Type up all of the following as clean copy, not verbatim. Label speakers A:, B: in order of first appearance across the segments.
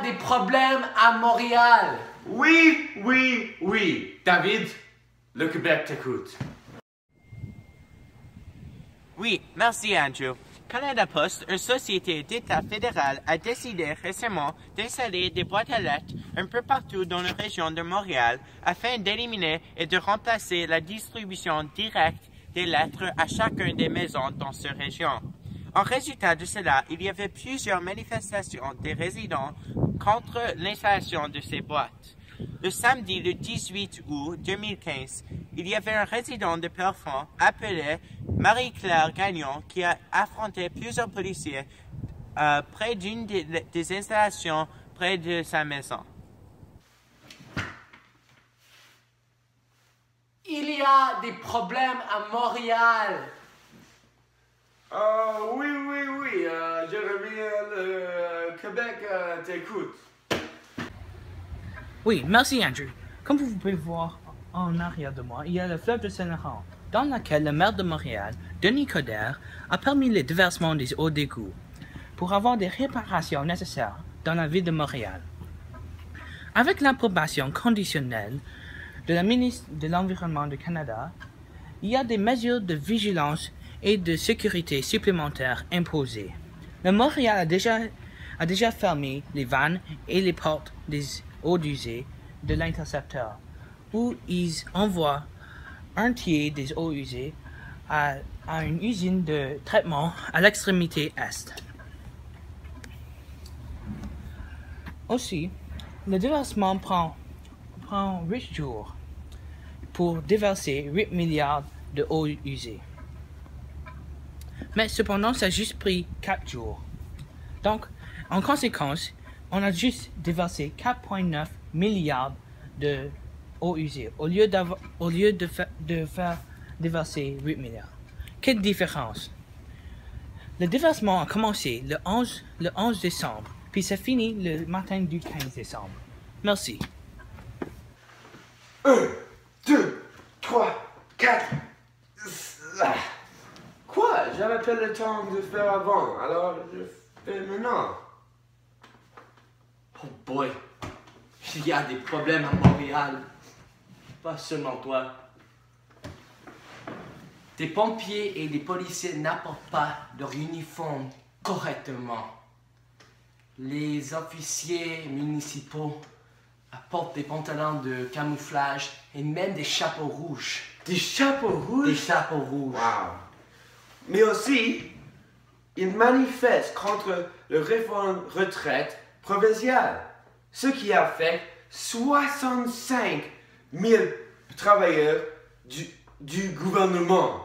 A: des problèmes à Montréal.
B: Oui, oui, oui. David, le Québec t'écoute.
C: Oui, merci Andrew. Canada Post, une société d'État fédéral, a décidé récemment d'installer des boîtes à lettres un peu partout dans la région de Montréal afin d'éliminer et de remplacer la distribution directe des lettres à chacune des maisons dans cette région. En résultat de cela, il y avait plusieurs manifestations des résidents contre l'installation de ces boîtes. Le samedi, le 18 août 2015, il y avait un résident de Pellefonds appelé Marie-Claire Gagnon qui a affronté plusieurs policiers près d'une des installations près de sa maison.
A: Il y a des problèmes à Montréal.
B: Oui, oui, oui. Jérémy, le Québec t'écoute.
D: Oui, merci Andrew. Comme vous pouvez voir en arrière de moi, il y a le fleuve de Saint-Laurent, dans lequel le maire de Montréal, Denis Coderre, a permis le déversement des eaux d'égout pour avoir des réparations nécessaires dans la ville de Montréal. Avec l'approbation conditionnelle de la ministre de l'Environnement du Canada, il y a des mesures de vigilance et de sécurité supplémentaires imposées. Le Montréal a déjà fermé les vannes et les portes des eaux usées de l'intercepteur, où ils envoient un tiers des eaux usées à une usine de traitement à l'extrémité est. Aussi, le déversement prend 8 jours pour déverser 8 milliards de eau usée. Mais cependant, ça a juste pris 4 jours. Donc, en conséquence, on a juste déversé 4,9 milliards de eau usée au lieu de faire déverser 8 milliards. Quelle différence? Le déversement a commencé le 11 décembre, puis ça finit le matin du 15 décembre. Merci.
B: 1, 2, 3, 4. Quoi? J'avais pas le temps de faire avant, alors je fais maintenant.
A: Oh boy, il y a des problèmes à Montréal. Pas seulement toi. Des pompiers et des policiers n'apportent pas leur uniforme correctement. Les officiers municipaux apportent des pantalons de camouflage et même des chapeaux rouges.
B: Des chapeaux rouges?
A: Des chapeaux rouges.
B: Wow. Mais aussi, ils manifestent contre le réforme retraite provinciale, ce qui affecte 65 000 travailleurs du gouvernement.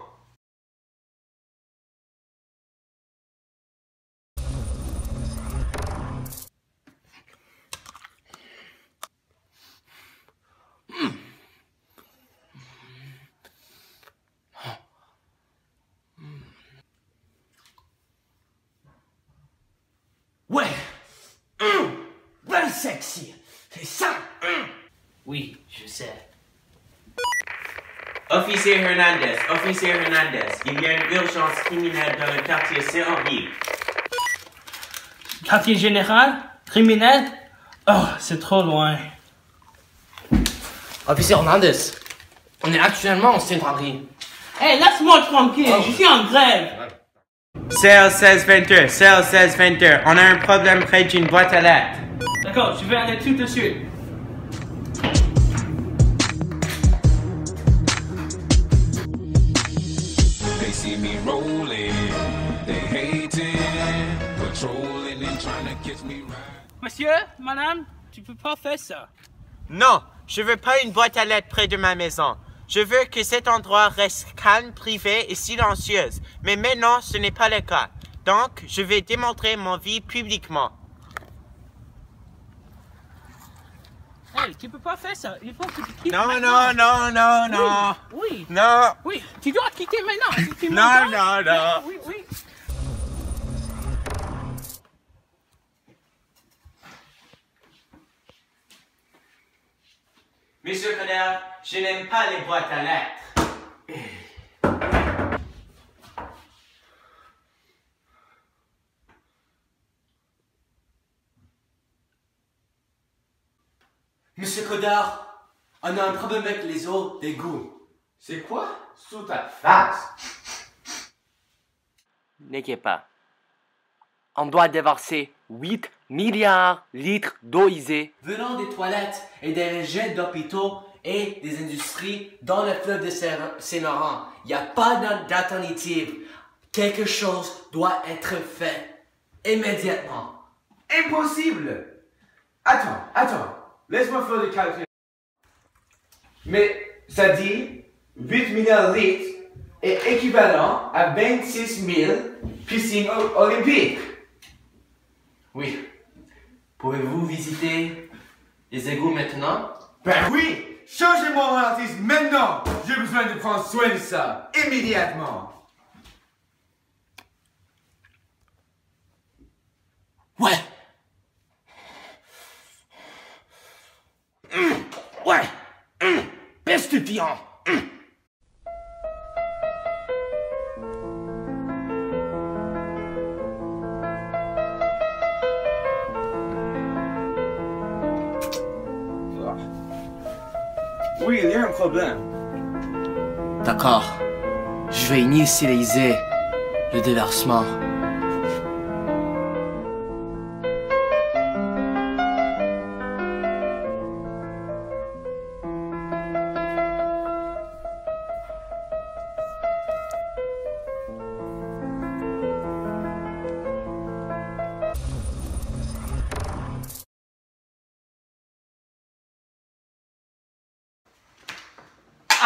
A: Ouais! Ben sexy! C'est ça! Oui, je sais.
C: Officier Hernandez, il y a une urgence criminelle dans le quartier Saint-Henri.
D: Quartier général? Criminel? Oh, c'est trop loin.
A: Officier Hernandez, on est actuellement au Saint-Henri.
D: Hey, laisse-moi tranquille, je suis en grève.
C: Cell 1622, on a un problème près d'une boîte à lettres.
D: D'accord, je vais aller tout de suite.
E: They see me rolling, they hating, patrolling and trying to catch me right.
D: Monsieur, madame, tu peux pas faire ça.
C: Non, je veux pas une boîte à lettres près de ma maison. Je veux que cet endroit reste calme, privé et silencieux. Mais maintenant, ce n'est pas le cas. Donc, je vais démontrer mon vie publiquement.
D: Hey, tu peux pas faire ça. Il faut que tu quittes
C: Non,
D: maintenant.
C: non.
D: Oui.
C: Non.
D: Oui, tu dois quitter maintenant. Si tu
C: Non,
D: m'entends.
C: non.
D: Oui.
C: Monsieur Coderre, je n'aime pas les boîtes à lettres.
A: Monsieur Codard, on a un problème avec les eaux d'égout.
B: C'est quoi? Sous ta face!
A: N'inquiète pas. On doit déverser 8 milliards de litres d'eau usée venant des toilettes et des rejets d'hôpitaux et des industries dans le fleuve de Saint-Laurent. Il n'y a pas d'alternative. Quelque chose doit être fait immédiatement.
B: Impossible! Attends. Laisse-moi faire le calcul. Mais ça dit 8 milliards de litres est équivalent à 26 000 piscines olympiques.
A: Oui. Pouvez-vous visiter les égouts maintenant?
B: Ben oui! Changez mon artiste maintenant! J'ai besoin de prendre soin de ça, immédiatement!
A: Ouais. Ouais. Stupéfiant.
B: Oui, il y a un problème.
A: D'accord. Je vais initialiser le déversement.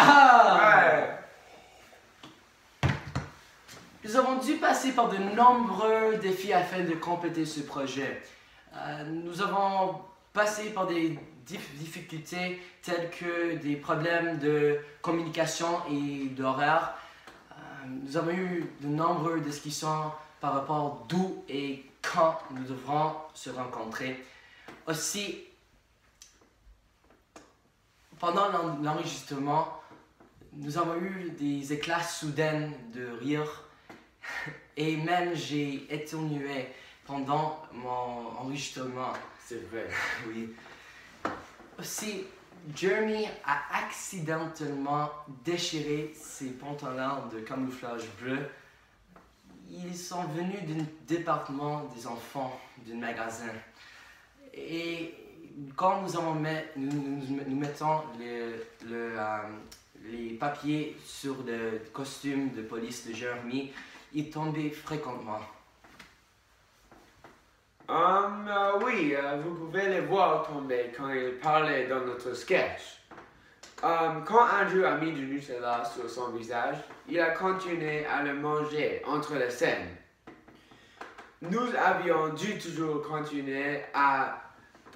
B: Ouais.
A: Nous avons dû passer par de nombreux défis afin de compléter ce projet. Nous avons passé par des difficultés telles que des problèmes de communication et d'horaire. Nous avons eu de nombreuses discussions par rapport d'où et quand nous devrons se rencontrer. Aussi, pendant l'enregistrement, nous avons eu des éclats soudains de rire et même j'ai éternué pendant mon enregistrement.
B: C'est vrai.
A: Oui. Aussi, Jeremy a accidentellement déchiré ses pantalons de camouflage bleu. Ils sont venus d'un département des enfants d'un magasin. Et quand nous mettons les papiers sur le costume de police de Jeremy, il tombait fréquemment.
B: Oui, vous pouvez les voir tomber quand ils parlaient dans notre sketch. Quand Andrew a mis du Nutella sur son visage, il a continué à le manger entre les scènes. Nous avions dû toujours continuer à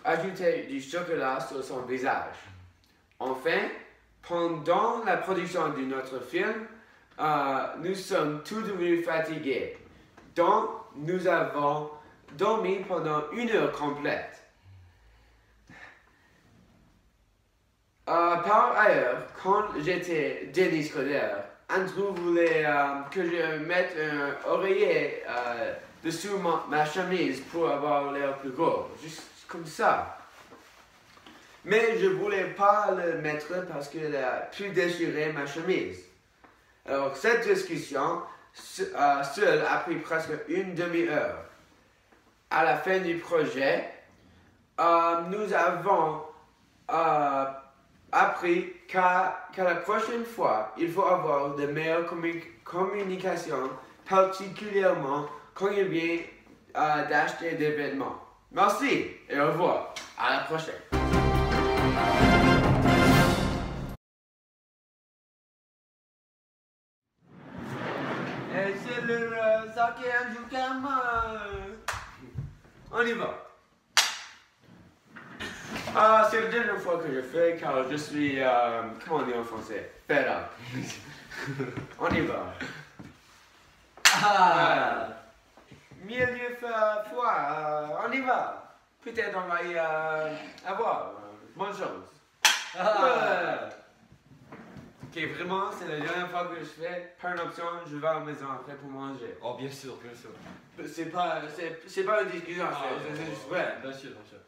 B: ajouter du chocolat sur son visage. Enfin, pendant la production de notre film, nous sommes tous devenus fatigués. Donc, nous avons dormi pendant 1 heure complète. Par ailleurs, quand j'étais Denis Coder, Andrew voulait que je mette un oreiller dessous ma chemise pour avoir l'air plus gros, juste comme ça. Mais je voulais pas le mettre parce qu'il a pu déchirer ma chemise. Alors cette discussion seule a pris presque 1 demi-heure. À la fin du projet, nous avons appris qu'à la prochaine fois, il faut avoir de meilleures communications, particulièrement quand il vient d'acheter des vêtements. Merci et au revoir. À la prochaine. Et c'est le Sake Anjukama. On y va. C'est la dernière fois que je fais car je suis, comment on dit en français? Fed up. On y va. Milieu fois, on y va. Peut-être on va y avoir. Bonne chance. Ok, vraiment, c'est la dernière fois que je fais. Par une option, je vais à la maison après pour manger.
F: Oh, bien sûr, bien sûr.
B: C'est pas une discussion, c'est juste vrai.
F: Bien sûr, bien sûr.